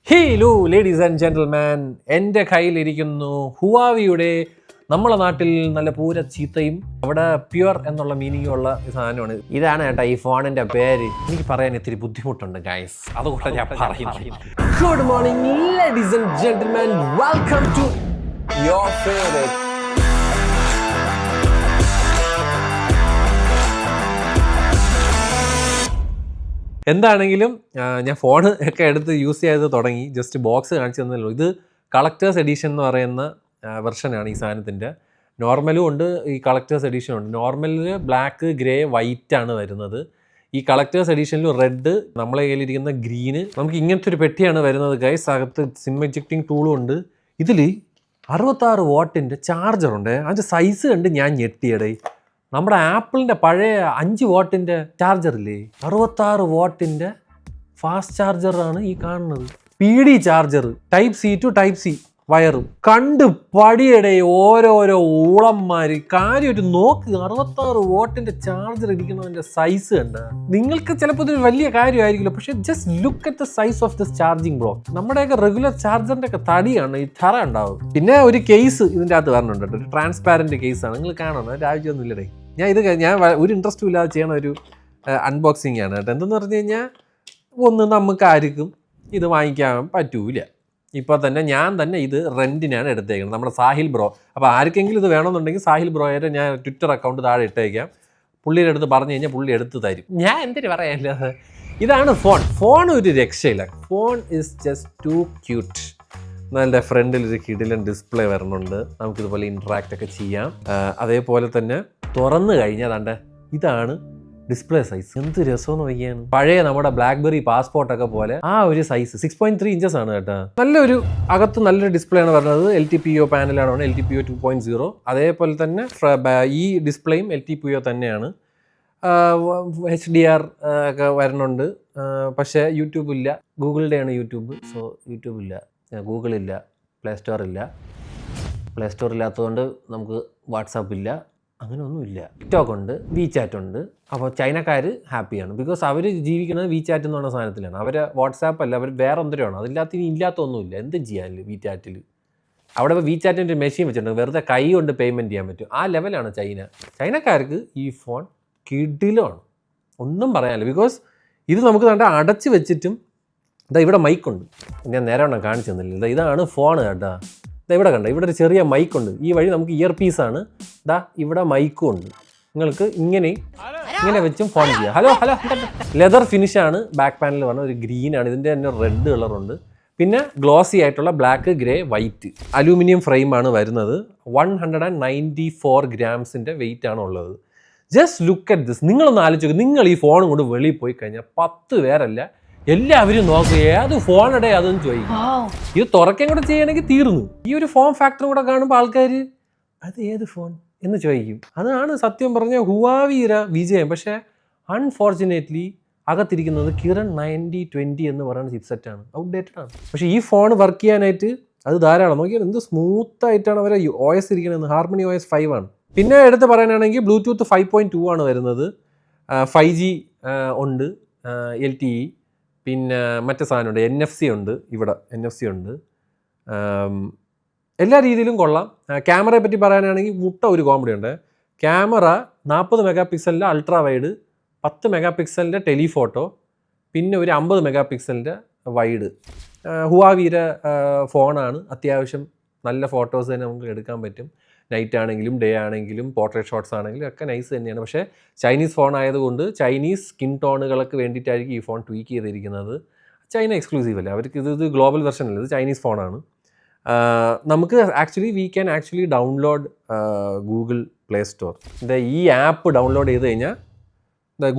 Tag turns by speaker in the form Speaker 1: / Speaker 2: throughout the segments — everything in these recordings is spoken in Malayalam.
Speaker 1: ഹലോ ലേഡീസ് ആൻഡ് ജെന്റിൽമാൻ, എൻ്റെ കയ്യിലിരിക്കുന്നു ഹുവാവിയുടെ നമ്മളെ നാട്ടിൽ നല്ല പൂര ചീത്തയും അവിടെ പ്യുവർ എന്നുള്ള മീനിങ്ങുള്ള സാധനമാണ്. ഇതാണ് കേട്ടോ ഈ ഫോണിൻ്റെ പേര്. എനിക്ക് പറയാൻ ഇത്തിരി ബുദ്ധിമുട്ടുണ്ട് ഗൈസ്, അതുകൊണ്ട് ഞാൻ പറയുന്നത്. Good morning ladies and gentleman, welcome to your favourite എന്താണെങ്കിലും ഞാൻ ഫോൺ ഒക്കെ എടുത്ത് യൂസ് ചെയ്ത് തുടങ്ങി. ജസ്റ്റ് ബോക്സ് കാണിച്ചു തന്നല്ലോ. ഇത് കളക്ടേഴ്സ് എഡിഷൻ എന്ന് പറയുന്ന വെർഷനാണ് ഈ സാധനത്തിൻ്റെ. നോർമലും ഉണ്ട്, ഈ കളക്ടേഴ്സ് എഡിഷനും ഉണ്ട്. നോർമലിൽ ബ്ലാക്ക്, ഗ്രേ, വൈറ്റ് ആണ് വരുന്നത്. ഈ കളക്ടേഴ്സ് എഡിഷനിൽ റെഡ്, നമ്മളെ കയ്യിലിരിക്കുന്ന ഗ്രീന്. നമുക്ക് ഇങ്ങനത്തെ ഒരു പെട്ടിയാണ് വരുന്നത് ഗൈസ്. അകത്ത് സിം എജക്റ്റിംഗ് ടൂളും ഉണ്ട്. ഇതിൽ 66 വാട്ടിൻ്റെ ചാർജറുണ്ട്. അതിൻ്റെ സൈസ് കണ്ട് ഞാൻ ഞെട്ടിയടേ. നമ്മുടെ ആപ്പിളിൻ്റെ പഴയ 5 വാട്ടിൻ്റെ ചാർജറില്ലേ, 66 വാട്ടിൻ്റെ ഫാസ്റ്റ് ചാർജറാണ് ഈ കാണുന്നത്. PD charger, type C to type C വയറും കണ്ട് പടിയടെ ഓരോരോ ഊളന്മാർ. കാര്യമായിട്ട് നോക്ക്, 66 വാട്ടിൻ്റെ ചാർജർ ഇരിക്കുന്നതിൻ്റെ സൈസ് കണ്ട. നിങ്ങൾക്ക് ചിലപ്പോൾ ഇതൊരു വലിയ കാര്യമായിരിക്കില്ല, പക്ഷേ just look at the size of this charging block. നമ്മുടെയൊക്കെ റെഗുലർ ചാർജറിൻ്റെ ഒക്കെ തടിയാണ് ഈ തറ ഉണ്ടാവും. പിന്നെ ഒരു കേസ് ഇതിൻ്റെ അകത്ത് വരണുണ്ട്, ഒരു ട്രാൻസ്പാരൻറ്റ് കേസാണ്. നിങ്ങൾ കാണണം, രാജ്യമൊന്നും ഇല്ലടേ. ഞാൻ ഒരു ഇൻട്രസ്റ്റും ഇല്ലാതെ ചെയ്യണ ഒരു അൺബോക്സിങ് ആണ് കേട്ടോ. എന്തെന്ന് പറഞ്ഞു കഴിഞ്ഞാൽ, ഒന്ന് നമുക്ക് ആർക്കും ഇത് വാങ്ങിക്കാൻ പറ്റൂല. ഇപ്പോൾ തന്നെ ഞാൻ തന്നെ ഇത് റെൻറ്റിനാണ് എടുത്തേക്കുന്നത്, നമ്മുടെ സാഹിൽ ബ്രോ. അപ്പോൾ ആർക്കെങ്കിലും ഇത് വേണമെന്നുണ്ടെങ്കിൽ സാഹിൽ ബ്രോയുടെ ഞാൻ ട്വിറ്റർ അക്കൗണ്ട് താഴെ ഇട്ടേക്കാം. പുള്ളിയുടെ അടുത്ത് പറഞ്ഞു കഴിഞ്ഞാൽ പുള്ളി എടുത്ത് തരും. ഞാൻ എന്തിനു പറയാനില്ല. ഇതാണ് ഫോൺ ഒരു രക്ഷയില്ല. Phone is just too cute. നല്ല ഫ്രണ്ടിൽ ഒരു കിടിലൻ ഡിസ്പ്ലേ വരണുണ്ട്. നമുക്കിതുപോലെ ഇൻട്രാക്റ്റ് ഒക്കെ ചെയ്യാം. അതേപോലെ തന്നെ തുറന്നു കഴിഞ്ഞാൽ ദാണ്ടെ ഇതാണ് ഡിസ്പ്ലേ സൈസ്. എന്ത് രസമെന്ന് വയ്യാണ്. പഴയ നമ്മുടെ ബ്ലാക്ക്ബെറി പാസ്പോർട്ടൊക്കെ പോലെ ആ ഒരു സൈസ്. 6.3 ഇഞ്ചസ് ആണ് കേട്ടോ. നല്ലൊരു അകത്ത് നല്ലൊരു ഡിസ്പ്ലേ ആണ് വരുന്നത്. LTPO പാനലാണ്, LTPO 2.0. അതേപോലെ തന്നെ ഈ ഡിസ്പ്ലേയും LTPO തന്നെയാണ്. HDR ഒക്കെ വരുന്നുണ്ട്. പക്ഷേ യൂട്യൂബ് ഇല്ല. ഗൂഗിളിൻ്റെയാണ് യൂട്യൂബ്. സോ യൂട്യൂബ് ഇല്ല, ഗൂഗിളില്ല, പ്ലേ സ്റ്റോർ ഇല്ലാത്തതുകൊണ്ട് നമുക്ക് വാട്സാപ്പ് ഇല്ല, അങ്ങനെയൊന്നുമില്ല. ടിക്ടോക്ക് ഉണ്ട്, വിചാറ്റ് ഉണ്ട്. അപ്പോൾ ചൈനക്കാർ ഹാപ്പിയാണ്. ബിക്കോസ് അവർ ജീവിക്കുന്നത് വിചാറ്റ് എന്ന് പറഞ്ഞ സാധനത്തിലാണ്. അവരെ വാട്സാപ്പ് അല്ല, അവർ വേറെ എന്തൊരുമാണ്. ഇല്ലാത്തൊന്നുമില്ല. എന്തും ചെയ്യാനില്ല വിചാറ്റിൽ. അവിടെ ഇപ്പോൾ വിചാറ്റിൻ്റെ മെഷീൻ വെച്ചിട്ടുണ്ട്, വെറുതെ കൈ കൊണ്ട് പേയ്മെൻറ്റ് ചെയ്യാൻ പറ്റും. ആ ലെവലാണ് ചൈനക്കാർക്ക് ഈ ഫോൺ കിടിലമാണ്, ഒന്നും പറയാനില്ല. ബിക്കോസ് ഇത് നമുക്ക് കണ്ട അടച്ച് വെച്ചിട്ടും ഇവിടെ മൈക്കുണ്ട്. ഞാൻ നേരെ കാണിച്ചു തന്നില്ല. ഇതാണ് ഫോൺ കേട്ടോ. ഇവിടെ കണ്ട, ഇവിടെ ഒരു ചെറിയ മൈക്കുണ്ട്. ഈ വഴി നമുക്ക് ഇയർ പീസാണ്. ഇവിടെ മൈക്കും ഉണ്ട്. നിങ്ങൾക്ക് ഇങ്ങനെ വെച്ചും ഫോൺ ചെയ്യാം. ഹലോ ലെതർ ഫിനിഷാണ് ബാക്ക് പാനൽ പറഞ്ഞത്. ഒരു ഗ്രീനാണ്. ഇതിൻ്റെ തന്നെ റെഡ് കളറുണ്ട്. പിന്നെ ഗ്ലോസി ആയിട്ടുള്ള ബ്ലാക്ക്, ഗ്രേ, വൈറ്റ് അലൂമിനിയം ഫ്രെയിമാണ് വരുന്നത്. 194 ഗ്രാംസിൻ്റെ വെയിറ്റ് ആണ് ഉള്ളത്. Just look at this. നിങ്ങളൊന്ന് ആലോചിക്കുക, നിങ്ങൾ ഈ ഫോണും കൊണ്ട് വെളിയിൽ പോയി കഴിഞ്ഞാൽ 10 പേരല്ല എല്ലാവരും നോക്കുക, ഏത് ഫോണിടെ അതെന്ന് ചോദിക്കും. ഇത് തുറക്കാൻ കൂടെ ചെയ്യണമെങ്കിൽ തീർന്നു. ഈ ഒരു ഫോം ഫാക്ടറും കൂടെ കാണുമ്പോൾ ആൾക്കാർ അത് ഏത് ഫോൺ എന്ന് ചോദിക്കും. അതാണ് സത്യം പറഞ്ഞ ഹുവാവിയുടെ വിജയം. പക്ഷേ അൺഫോർച്ചുനേറ്റ്ലി അകത്തിരിക്കുന്നത് കിരൺ 9020 എന്ന് പറയുന്ന ചിപ്സെറ്റാണ്. ഔട്ട്ഡേറ്റഡ് ആണ്. പക്ഷേ ഈ ഫോൺ വർക്ക് ചെയ്യാനായിട്ട് അത് ധാരാളം. നോക്കിയാൽ എന്ത് സ്മൂത്തായിട്ടാണ് അവരെ OS ഇരിക്കുന്നത്. ഹാർമണി OS 5 ആണ്. പിന്നെ എടുത്ത് പറയാനാണെങ്കിൽ ബ്ലൂടൂത്ത് 5.2 ആണ് വരുന്നത്. 5G ഉണ്ട്, LTE, പിന്നെ മറ്റേ സാധനമുണ്ട്, NFC ഉണ്ട്. ഇവിടെ NFC ഉണ്ട്. എല്ലാ രീതിയിലും കൊള്ളാം. ക്യാമറയെ പറ്റി പറയാനാണെങ്കിൽ ഒരു കോമഡി ഉണ്ട്. ക്യാമറ 40 മെഗാ പിക്സലിൻ്റെ അൾട്രാ വൈഡ്, 10 മെഗാ പിക്സലിൻ്റെ ടെലിഫോട്ടോ, പിന്നെ ഒരു 50 മെഗാ പിക്സലിൻ്റെ വൈഡ്. ഹുവാവിയുടെ ഫോണാണ്. അത്യാവശ്യം നല്ല ഫോട്ടോസ് തന്നെ നമുക്ക് എടുക്കാൻ പറ്റും. നൈറ്റ് ആണെങ്കിലും ഡേ ആണെങ്കിലും പോർട്രേറ്റ് ഷോട്ട്സ് ആണെങ്കിലും ഒക്കെ നൈസ് തന്നെയാണ്. പക്ഷേ ചൈനീസ് ഫോൺ ആയതുകൊണ്ട് ചൈനീസ് സ്കിൻ ടോണുകൾക്ക് വേണ്ടിയിട്ടായിരിക്കും ഈ ഫോൺ ട്വീക്ക് ചെയ്തിരിക്കുന്നത്. ചൈന എക്സ്ക്ലൂസീവ് അല്ല, അവർക്ക് ഇത് ഗ്ലോബൽ വെർഷൻ അല്ല, ഇത് ചൈനീസ് ഫോണാണ്. നമുക്ക് we can actually download Google play store. ഈ ആപ്പ് ഡൗൺലോഡ് ചെയ്ത് കഴിഞ്ഞാൽ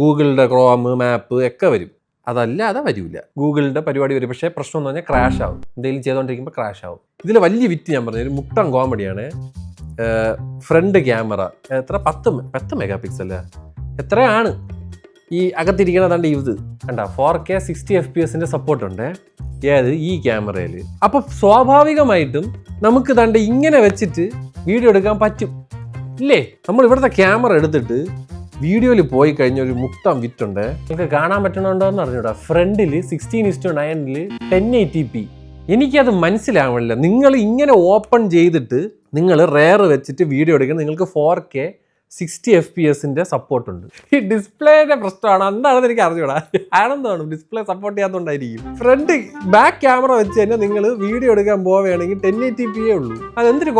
Speaker 1: ഗൂഗിളിൻ്റെ ക്രോം, മാപ്പ് ഒക്കെ വരും. അതല്ലാതെ വരില്ല. ഗൂഗിളിൻ്റെ പരിപാടി വരും. പക്ഷേ പ്രശ്നം എന്ന് പറഞ്ഞാൽ ക്രാഷ് ആവും. എന്തെങ്കിലും ചെയ്തുകൊണ്ടിരിക്കുമ്പോൾ ക്രാഷ് ആവും. ഇതിൽ വലിയ വിറ്റ് ഞാൻ പറഞ്ഞ ഒരു മുട്ടൻ കോമഡിയാണ്. ഫ്രണ്ട് ക്യാമറ എത്ര 10 മെഗാ പിക്സല് എത്രയാണ് ഈ അകത്തിരിക്കണതാണ്ട്. ഇത് കണ്ട 4K 60 FPS സപ്പോർട്ടുണ്ട് ഈ ക്യാമറയിൽ. അപ്പം സ്വാഭാവികമായിട്ടും നമുക്ക് ദണ്ട് ഇങ്ങനെ വെച്ചിട്ട് വീഡിയോ എടുക്കാൻ പറ്റും ഇല്ലേ. നമ്മൾ ഇവിടുത്തെ ക്യാമറ എടുത്തിട്ട് വീഡിയോയിൽ പോയി കഴിഞ്ഞ ഒരു മുട്ടം വിറ്റുണ്ട്. നിങ്ങൾക്ക് കാണാൻ പറ്റണുണ്ടോ എന്ന് അറിഞ്ഞൂടാ. ഫ്രണ്ടിൽ 16:9 1080p എനിക്കത് മനസ്സിലാവില്ല. നിങ്ങൾ ഇങ്ങനെ ഓപ്പൺ ചെയ്തിട്ട് നിങ്ങൾ റെയർ വെച്ചിട്ട് വീഡിയോ എടുക്കണം. നിങ്ങൾക്ക് 4K 60 FPS സപ്പോർട്ടുണ്ട്. ഈ ഡിസ്പ്ലേയുടെ പ്രശ്നമാണ്, എന്താണെന്ന് എനിക്ക് അറിഞ്ഞൂടാ. ആണെന്നാണ് ഡിസ്പ്ലേ സപ്പോർട്ട് ചെയ്യാത്തതുകൊണ്ടായിരിക്കും. ഫ്രണ്ട് ബാക്ക് ക്യാമറ വെച്ച് തന്നെ നിങ്ങൾ വീഡിയോ എടുക്കാൻ പോവുകയാണെങ്കിൽ 1080p ഉള്ളൂ. അതെന്തൊരു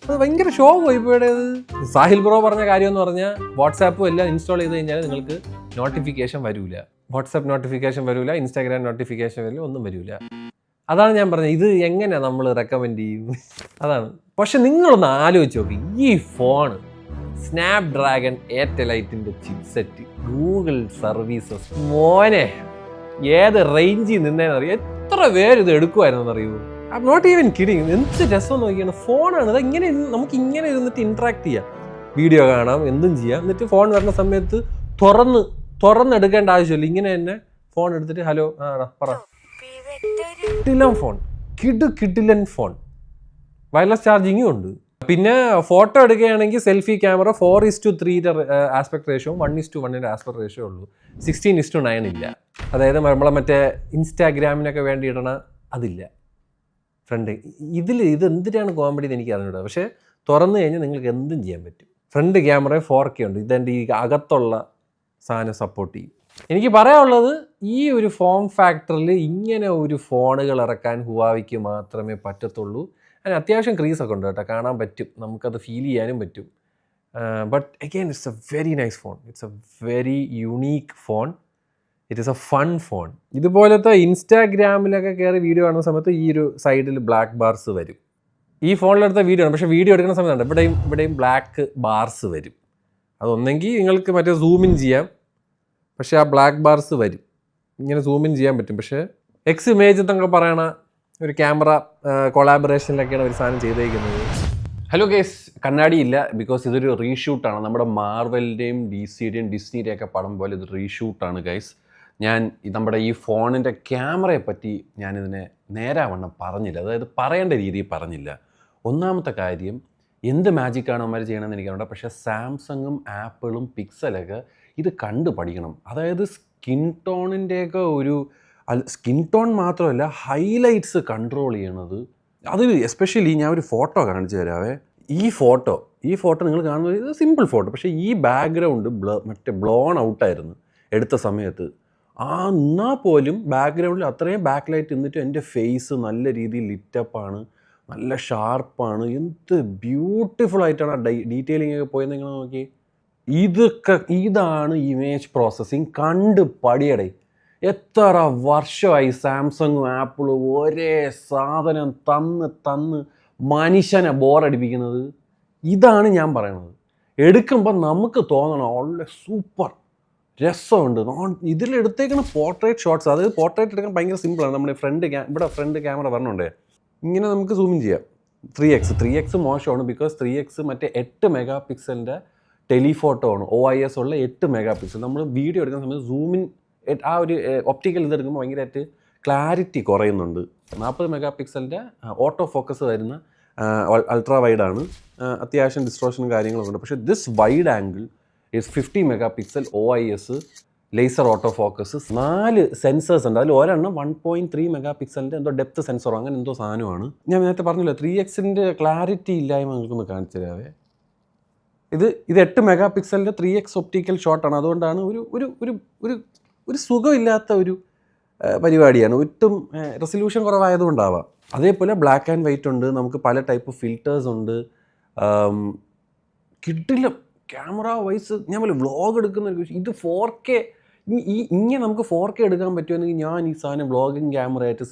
Speaker 1: അത് ഭയങ്കര ഷോ പോയി പോയത്. സാഹിൽ ബ്രോ പറഞ്ഞ കാര്യം എന്ന് പറഞ്ഞാൽ വാട്സാപ്പും എല്ലാം ഇൻസ്റ്റാൾ ചെയ്ത് കഴിഞ്ഞാൽ നിങ്ങൾക്ക് നോട്ടിഫിക്കേഷൻ വരില്ല. വാട്സാപ്പ് നോട്ടിഫിക്കേഷൻ വരില്ല, ഇൻസ്റ്റാഗ്രാം നോട്ടിഫിക്കേഷൻ വരില്ല, ഒന്നും വരില്ല. അതാണ് ഞാൻ പറഞ്ഞത്. ഇത് എങ്ങനെ നമ്മൾ റെക്കമെൻഡ് ചെയ്യും? അതാണ്. പക്ഷെ നിങ്ങളൊന്ന് ആലോചിച്ച് നോക്കി, ഈ phone Snapdragon 8 chipset, Google services, മോനെ ഏത് റേഞ്ചിൽ നിന്നേന്നറിയോ? എത്ര പേര് ഇത് എടുക്കുമായിരുന്നു അറിയുമോ? I'm not even kidding. എന്ത് രസം നോക്കിയാണ്. ഫോണാണ് ഇത്. ഇങ്ങനെ നമുക്ക് ഇങ്ങനെ ഇരുന്നിട്ട് ഇൻട്രാക്ട് ചെയ്യാം, വീഡിയോ കാണാം, എന്തും ചെയ്യാം. എന്നിട്ട് ഫോൺ വരുന്ന സമയത്ത് തുറന്നെടുക്കേണ്ട ആവശ്യമില്ല. ഇങ്ങനെ തന്നെ ഫോൺ എടുത്തിട്ട് ഹലോ പറ. കിടിലൻ ഫോൺ, കിടിലൻ ഫോൺ. വയർലെസ് ചാർജിങ്ങും ഉണ്ട്. പിന്നെ ഫോട്ടോ എടുക്കുകയാണെങ്കിൽ selfie camera 4:3 aspect ratio, 1:1 aspect ratio ഉള്ളൂ. 16:9 ഇല്ല. അതായത് നമ്മളെ മറ്റേ ഇൻസ്റ്റാഗ്രാമിനൊക്കെ വേണ്ടി ഇടണ അതില്ല ഫ്രണ്ട്. ഇത് എന്തിനാണ് കോമഡി എന്ന് എനിക്ക് അറിഞ്ഞൂടാ. പക്ഷേ തുറന്നു കഴിഞ്ഞാൽ നിങ്ങൾക്ക് എന്തും ചെയ്യാൻ പറ്റും. ഫ്രണ്ട് ക്യാമറ 4K ഉണ്ട്. ഇതെൻ്റെ ഈ അകത്തുള്ള സാധനം സപ്പോർട്ട് ചെയ്യും. എനിക്ക് പറയാനുള്ളത്, ഈ ഒരു ഫോം ഫാക്ടറിൽ ഇങ്ങനെ ഒരു ഫോണുകൾ ഇറക്കാൻ ഹുവാവിക്ക് മാത്രമേ പറ്റത്തുള്ളൂ. അതിന് അത്യാവശ്യം ക്രീസൊക്കെ ഉണ്ട് കേട്ടോ, കാണാൻ പറ്റും, നമുക്കത് ഫീൽ ചെയ്യാനും പറ്റും. But again it's A very nice phone. It's A very unique phone. It is A fun phone. ഇതുപോലത്തെ ഇൻസ്റ്റാഗ്രാമിലൊക്കെ കയറി വീഡിയോ കാണുന്ന സമയത്ത് ഈ ഒരു സൈഡിൽ ബ്ലാക്ക് ബാർസ് വരും. ഈ ഫോണിലെടുത്ത വീഡിയോ ആണ്, പക്ഷേ വീഡിയോ എടുക്കുന്ന സമയത്തുണ്ട് ഇവിടെയും ബ്ലാക്ക് ബാർസ് വരും. അതൊന്നെങ്കിൽ നിങ്ങൾക്ക് മറ്റേ സൂമിൻ ചെയ്യാം, പക്ഷേ ആ ബ്ലാക്ക് ബാർസ് വരും. ഇങ്ങനെ സൂമിൻ ചെയ്യാൻ പറ്റും. പക്ഷേ എക്സ് ഇമേജ് എന്നൊക്കെ പറയണ ഒരു ക്യാമറ കൊളാബറേഷനിലൊക്കെയാണ് ഒരു സാധനം ചെയ്തേക്കുന്നത്. ഹലോ ഗേസ്, കണ്ണാടി ഇല്ല, ബിക്കോസ് ഇതൊരു റീഷൂട്ടാണ്. നമ്മുടെ മാർവലിൻ്റെയും DCയുടെയും ഡിസ്നിയുടെയൊക്കെ പടം പോലെ ഇത് റീഷൂട്ടാണ് ഗൈസ്. ഞാൻ നമ്മുടെ ഈ ഫോണിൻ്റെ ക്യാമറയെ പറ്റി ഞാനിതിനെ നേരാവണ്ണം പറഞ്ഞില്ല, അതായത് പറയേണ്ട രീതിയിൽ പറഞ്ഞില്ല. ഒന്നാമത്തെ കാര്യം, എന്ത് മാജിക്കാണ് അവന്മാർ ചെയ്യണമെന്ന് എനിക്കറിയണ്ട. പക്ഷേ സാംസങ്ങും ആപ്പിളും പിക്സലൊക്കെ ഇത് കണ്ടു പഠിക്കണം. അതായത് സ്കിൻ ടോൺ മാത്രമല്ല, ഹൈലൈറ്റ്സ് കൺട്രോൾ ചെയ്യണത്. അത് എസ്പെഷ്യലി ഞാൻ ഒരു ഫോട്ടോ കാണിച്ചു തരാവേ. ഈ ഫോട്ടോ നിങ്ങൾ കാണുന്നത് ഇത് സിമ്പിൾ ഫോട്ടോ, പക്ഷേ ഈ ബാക്ക്ഗ്രൗണ്ട് ബ്ലോൺ ഔട്ടായിരുന്നു എടുത്ത സമയത്ത്. എന്നാൽ പോലും ബാക്ക്ഗ്രൗണ്ടിൽ അത്രയും ബാക്ക് ലൈറ്റ് നിന്നിട്ട് എൻ്റെ ഫേസ് നല്ല രീതിയിൽ ലിറ്റപ്പാണ്, നല്ല ഷാർപ്പാണ്. എന്ത് ബ്യൂട്ടിഫുൾ ആയിട്ടാണ് ഡീറ്റെയിലിംഗ് ഒക്കെ പോയെന്ന് നിങ്ങൾ നോക്കി. ഇതാണ് ഇമേജ് പ്രോസസ്സിങ്. കണ്ട് പടിയടേ. എത്ര വർഷമായി സാംസങ്ങും ആപ്പിളും ഒരേ സാധനം തന്ന് മനുഷ്യനെ ബോറടിപ്പിക്കുന്നത്. ഇതാണ് ഞാൻ പറയണത്. എടുക്കുമ്പോൾ നമുക്ക് തോന്നണം വളരെ സൂപ്പർ രസമുണ്ട്. ഇതിലെടുത്തേക്കുന്ന പോർട്രേറ്റ് ഷോട്ട്സ്, അതായത് പോർട്രേറ്റ് എടുക്കാൻ ഭയങ്കര സിമ്പിളാണ്. നമ്മുടെ ഇവിടെ ഫ്രണ്ട് ക്യാമറ പറഞ്ഞുകൊണ്ടേ ഇങ്ങനെ നമുക്ക് സൂമിൻ ചെയ്യാം. 3x മോശമാണ്, ബിക്കോസ് 3x മറ്റേ 8 മെഗാ പിക്സലിൻ്റെ ടെലിഫോട്ടോ ആണ്. OIS ഉള്ള 8 മെഗാ പിക്സൽ. നമ്മൾ വീഡിയോ എടുക്കുന്ന സമയത്ത് സൂമിൻ ആ ഒരു ഒപ്റ്റിക്കൽ ഇതെടുക്കുമ്പോൾ ഭയങ്കരമായിട്ട് ക്ലാരിറ്റി കുറയുന്നുണ്ട്. 40 മെഗാ പിക്സലിൻ്റെ ഓട്ടോ ഫോക്കസ് വരുന്ന അൾട്രാ വൈഡാണ്. അത്യാവശ്യം ഡിസ്ട്രോഷനും കാര്യങ്ങളൊക്കെ ഉണ്ട്. പക്ഷേ this wide angle is 50 mega pixel OIS, laser auto focus, 4 sensors ഉണ്ട്. അതിൽ ഒരെണ്ണം 1.3 മെഗാ പിക്സലിൻ്റെ എന്തോ ഡെപ്ത് സെൻസറോ അങ്ങനെ എന്തോ സാധനമാണ്. ഞാൻ നേരത്തെ പറഞ്ഞില്ല 3xൻ്റെ ക്ലാരിറ്റി ഇല്ലായ്മ നിങ്ങൾക്കൊന്ന് കാണിച്ചു തരാവേ. ഇത് 8 മെഗാ പിക്സലിൻ്റെ 3x ഒപ്റ്റിക്കൽ ഷോട്ടാണ്. അതുകൊണ്ടാണ് ഒരു സുഖമില്ലാത്ത ഒരു പരിപാടിയാണ്. ഒട്ടും റെസൊല്യൂഷൻ കുറവായതുകൊണ്ടാവാം. അതേപോലെ ബ്ലാക്ക് ആൻഡ് വൈറ്റ് ഉണ്ട്, നമുക്ക് പല ടൈപ്പ് ഫിൽറ്റേഴ്സ് ഉണ്ട്. കിട്ടില്ല ക്യാമറ വൈസ്. ഞാൻ പോലെ വ്ളോഗ് എടുക്കുന്ന ഇത് 4K. ഇങ്ങനെ നമുക്ക് 4K എടുക്കാൻ പറ്റുമെന്നെങ്കിൽ ഞാൻ ഈ സാധനം വ്ളോഗിങ് ക്യാമറയായിട്ട്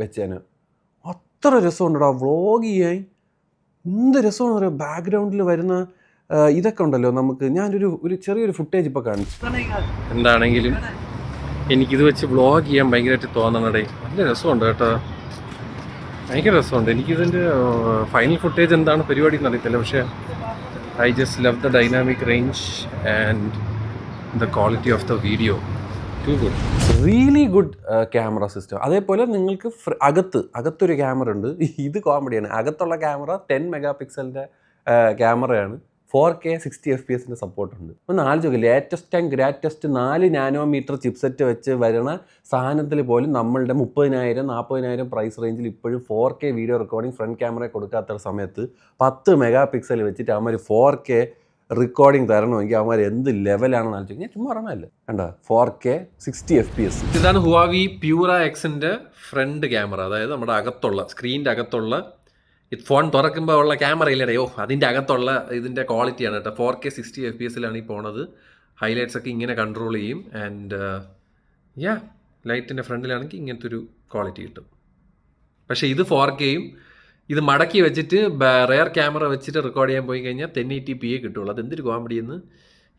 Speaker 1: വെച്ചേനെ. അത്ര രസമുണ്ടോ വ്ളോഗ് ചെയ്യാൻ. എന്ത് രസമാണെന്ന് പറയുക. ബാക്ക്ഗ്രൗണ്ടിൽ വരുന്ന ഇതൊക്കെ ഉണ്ടല്ലോ. ഞാനൊരു ചെറിയൊരു ഫുട്ടേജ് ഇപ്പോൾ കാണിച്ചു. എന്താണെങ്കിലും എനിക്കിത് വെച്ച് വ്ളോഗ് ചെയ്യാൻ ഭയങ്കരമായിട്ട് തോന്നണടേ. നല്ല രസമുണ്ട് കേട്ടോ, ഭയങ്കര രസമുണ്ട്. എനിക്കിതിൻ്റെ ഫൈനൽ ഫുട്ടേജ് എന്താണ് പരിപാടി എന്നറിയത്തില്ല, പക്ഷേ I just love the dynamic range and the quality of the video. Too good. Really good camera system. അതേപോലെ നിങ്ങൾക്ക് അകത്തൊരു ക്യാമറ ഉണ്ട്. ഇത് കോമഡിയാണ്. അകത്തുള്ള ക്യാമറ 10 മെഗാ പിക്സലിൻ്റെ ക്യാമറയാണ്,
Speaker 2: 4K 60 FPS സപ്പോർട്ടുണ്ട്. ഒന്ന് ആലോചിക്കുക, latest and greatest 4 nanometre chipset വെച്ച് വരുന്ന സാധനത്തിൽ പോലും നമ്മളുടെ 30,000-40,000 പ്രൈസ് റേഞ്ചിൽ ഇപ്പോഴും 4K video recording front camera കൊടുക്കാത്ത സമയത്ത് 10 മെഗാ പിക്സൽ വെച്ചിട്ട് അവന്മാർ 4K റെക്കോർഡിംഗ് തരണമെങ്കിൽ അവന്മാർ എന്ത് ലെവലാണെന്ന് ആലോചിക്കുക. ഞാൻ ചുമ്മാ പറഞ്ഞല്ല, കണ്ടോ 4K 60 FPS.
Speaker 1: ഇതാണ് ഹുവാവി പ്യൂറ എക്സിൻ്റെ ഫ്രണ്ട് ക്യാമറ. അതായത് നമ്മുടെ അകത്തുള്ള സ്ക്രീനിൻ്റെ അകത്തുള്ള ഫോൺ തുറക്കുമ്പോൾ ഉള്ള ക്യാമറ ഇല്ലേ, അതിൻ്റെ അകത്തുള്ള ഇതിൻ്റെ ക്വാളിറ്റിയാണ് കേട്ടോ. 4K 60 FPS ഈ പോണത്. ഹൈലൈറ്റ്സ് ഒക്കെ ഇങ്ങനെ കൺട്രോൾ ചെയ്യും. ആൻഡ് ലൈറ്റിൻ്റെ ഫ്രണ്ടിലാണെങ്കിൽ ഇങ്ങനത്തെ ഒരു ക്വാളിറ്റി കിട്ടും. പക്ഷേ ഇത് 4Kയും ഇത് മടക്കി വെച്ചിട്ട് റെയർ ക്യാമറ വെച്ചിട്ട് റെക്കോർഡ് ചെയ്യാൻ പോയി കഴിഞ്ഞാൽ 1080p കിട്ടുള്ളൂ. അതെന്തൊരു കോമഡി എന്ന്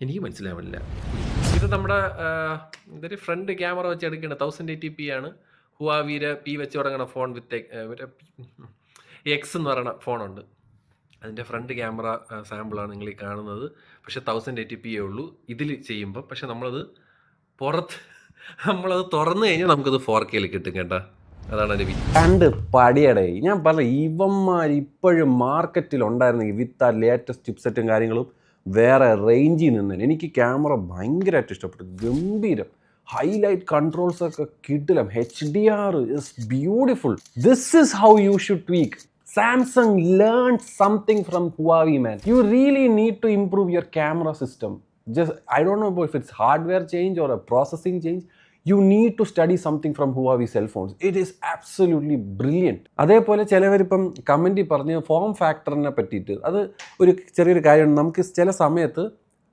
Speaker 1: എനിക്ക് മനസ്സിലാവില്ല. ഇത് നമ്മുടെ ഇതൊരു ഫ്രണ്ട് ക്യാമറ വെച്ച് എടുക്കേണ്ട 1080p ആണ്. ഹുവാവിയുടെ പി വെച്ച് തുടങ്ങുന്ന ഫോൺ വിത്ത് എക്സ് എന്ന് പറയുന്ന ഫോണുണ്ട്. അതിൻ്റെ ഫ്രണ്ട് ക്യാമറ സാമ്പിളാണ് നിങ്ങൾ ഈ കാണുന്നത്. പക്ഷേ 1080p ഉള്ളൂ ഇതിൽ ചെയ്യുമ്പോൾ. പക്ഷെ നമ്മളത് തുറന്നു കഴിഞ്ഞാൽ നമുക്കത് 4K കിട്ടും കേട്ടോ. അതാണ് അതിൻ്റെ
Speaker 2: കണ്ട് പടിയടേ. ഞാൻ പറഞ്ഞ ഇവന്മാർ ഇപ്പോഴും മാർക്കറ്റിൽ ഉണ്ടായിരുന്നെങ്കിൽ വിത്ത് ആ ലേറ്റസ്റ്റ് ചിപ്സെറ്റും കാര്യങ്ങളും വേറെ റേഞ്ചിൽ നിന്ന് എനിക്ക് ക്യാമറ ഭയങ്കരമായിട്ട് ഇഷ്ടപ്പെട്ടു. ഗംഭീരം ഹൈലൈറ്റ് കൺട്രോൾസ് ഒക്കെ കിട്ടില്ല. HDR is beautiful. This is how you should tweak. Samsung learned something from Huawei, man. You really need to improve your camera system. Just, I don't know if it's hardware change or a processing change. You need to study something from Huawei cell phones. It is absolutely brilliant. അതേപോലെ ചിലവരിപ്പം കമൻറ്റിൽ പറഞ്ഞ് ഫോം ഫാക്ടറിനെ പറ്റിയിട്ട് അത് ഒരു ചെറിയൊരു കാര്യമാണ്. നമുക്ക് ചില സമയത്ത്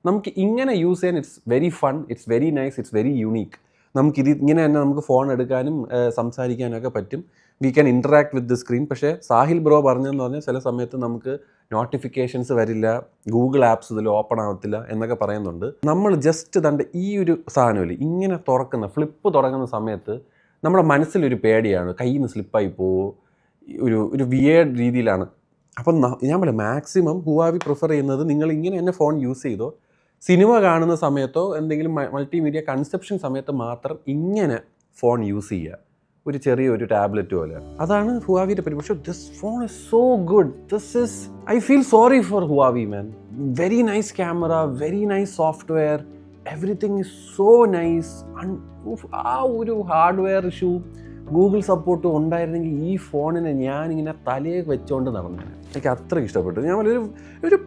Speaker 2: നമുക്ക് ഇങ്ങനെ യൂസ് ചെയ്യാൻ it's very fun, it's very nice, it's very unique. നമുക്കിത് ഇങ്ങനെ തന്നെ നമുക്ക് ഫോൺ എടുക്കാനും സംസാരിക്കാനൊക്കെ പറ്റും. We can interact with the screen. പക്ഷേ സാഹിൽ ബ്രോ പറഞ്ഞതെന്ന് പറഞ്ഞാൽ ചില സമയത്ത് നമുക്ക് നോട്ടിഫിക്കേഷൻസ് വരില്ല, ഗൂഗിൾ ആപ്സ് ഇതിൽ ഓപ്പൺ ആവത്തില്ല എന്നൊക്കെ പറയുന്നുണ്ട്. നമ്മൾ ജസ്റ്റ് തൻ്റെ ഈ ഒരു സാധനമില്ല ഇങ്ങനെ ഫ്ലിപ്പ് തുറക്കുന്ന സമയത്ത് നമ്മുടെ മനസ്സിലൊരു പേടിയാണ്, കയ്യിൽ നിന്ന് സ്ലിപ്പായി പോവോ, ഒരു വിയേർഡ് രീതിയിലാണ്. അപ്പം ഞാൻ പറയാം മാക്സിമം ഹുവാവി പ്രിഫർ ചെയ്യുന്നത് നിങ്ങൾ ഇങ്ങനെ തന്നെ ഫോൺ യൂസ് ചെയ്തോ, സിനിമ കാണുന്ന സമയത്തോ എന്തെങ്കിലും മൾട്ടിമീഡിയ കൺസെപ്ഷൻ സമയത്ത് മാത്രം ഇങ്ങനെ ഫോൺ യൂസ് ചെയ്യുക, ഒരു ചെറിയൊരു ടാബ്ലറ്റ് പോലെ. അതാണ് ഹുവാവിയുടെ പറ്റി. പക്ഷേ this phone is so good. I feel sorry for Huawei, man. Very nice camera, very nice software, everything is so nice. ആ ഒരു ഹാർഡ്വെയർ ഇഷ്യൂ ഗൂഗിൾ സപ്പോർട്ട് ഉണ്ടായിരുന്നെങ്കിൽ ഈ ഫോണിനെ ഞാനിങ്ങനെ തലയിൽ വെച്ചുകൊണ്ട് നടന്നു. എനിക്ക് അത്രയ്ക്ക് ഇഷ്ടപ്പെട്ടു. ഞാൻ ഒരു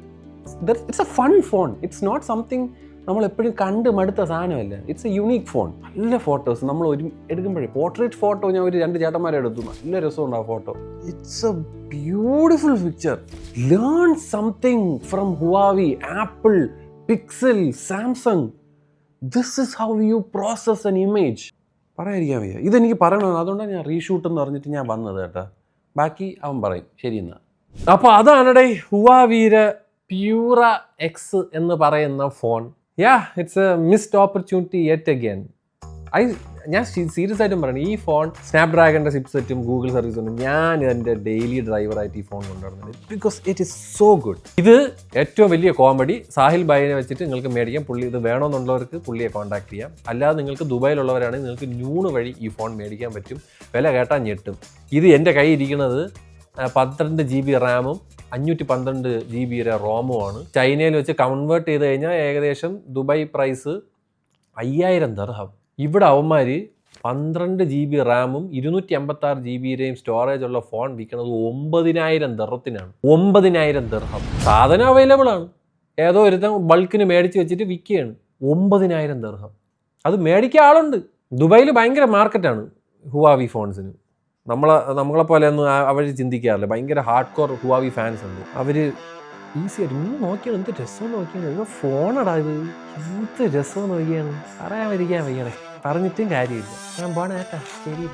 Speaker 2: it's a fun phone. It's not something നമ്മളെപ്പോഴും കണ്ട് മടുത്ത സാധനമല്ല. It's a unique phone. നല്ല ഫോട്ടോസ് നമ്മൾ എടുക്കുമ്പോഴേ പോർട്രേറ്റ് ഫോട്ടോ ഞാൻ ഒരു 2 ചേട്ടന്മാരെ എടുത്തു. നല്ല രസമുണ്ട് ആ photo. It's A beautiful picture. Learn something from Huawei, apple, pixel, Samsung. This is how you process N image. പറയാതിരിക്കാൻ വയ്യ. ഇതെനിക്ക് പറയണം, അതുകൊണ്ടാണ് ഞാൻ റീഷൂട്ട് എന്ന് പറഞ്ഞിട്ട് ഞാൻ വന്നത് കേട്ടോ. ബാക്കി അവൻ പറയും ശരി എന്നാ. അപ്പോൾ അതാണടേ ഹുവാവിയുടെ പ്യൂറ എക്സ് എന്ന് പറയുന്ന phone. It's A missed opportunity yet again. ഞാൻ സീരിയസ് ആയിട്ടും പറയണം, ഈ ഫോൺ സ്നാപ്ഡ്രാഗണിൻ്റെ ചിപ്സെറ്റും ഗൂഗിൾ സർവീസും ഞാൻ എൻ്റെ ഡെയിലി ഡ്രൈവറായിട്ട് ഈ ഫോൺ കൊണ്ടുവരുന്നത്. Because it is so good. ഇത് ഏറ്റവും വലിയ കോമഡി, സാഹിൽ ഭായിനെ വെച്ചിട്ട് നിങ്ങൾക്ക് മേടിക്കാം. പുള്ളി ഇത് വേണമെന്നുള്ളവർക്ക് പുള്ളിയെ കോൺടാക്ട് ചെയ്യാം. അല്ലാതെ നിങ്ങൾക്ക് ദുബായിലുള്ളവരാണെങ്കിൽ നിങ്ങൾക്ക് ന്യൂണ് വഴി ഈ ഫോൺ മേടിക്കാൻ പറ്റും. വില കേട്ടാൽ ഞെട്ടും. ഇത് എൻ്റെ കയ്യിൽ ഇരിക്കുന്നത് 12 GB റാമും 512 GB റോമുമാണ്. ചൈനയിൽ വെച്ച് കൺവേർട്ട് ചെയ്ത് കഴിഞ്ഞാൽ ഏകദേശം ദുബായ് പ്രൈസ് 5000 ദിർഹം. ഇവിടെ അവന്മാർ 12 GB റാമും 256 GB സ്റ്റോറേജ് ഉള്ള ഫോൺ വിൽക്കുന്നത് 9000 ദിർഹത്തിനാണ്. 9000 ദിർഹം. സാധനം അവൈലബിൾ ആണ്. ഏതോ ഒരുത്തം ബൾക്കിന് മേടിച്ച് വെച്ചിട്ട് വിൽക്കുകയാണ്. 9000 ദിർഹം. അത് മേടിക്കാൻ ആളുണ്ട്. ദുബായിൽ ഭയങ്കര മാർക്കറ്റാണ് ഹുവാവി ഫോൺസിന്. നമ്മളെപ്പോലെ ഒന്നും അവർ ചിന്തിക്കാറില്ല. ഭയങ്കര ഹാർഡ് കോർ ഹുവാവി ഫാൻസ് ഉണ്ട്. അവർ ഈസി ആയിട്ട് നോക്കിയാണ്. എന്ത് രസം നോക്കിയാണ്. ഫോണടാ ഇത്, എന്ത് രസം നോക്കിയാണ്. പറയാതിരിക്കാൻ വയ്യണേ. പറഞ്ഞിട്ടും കാര്യമില്ല. ഞാൻ പോണേട്ടാ. ശരി.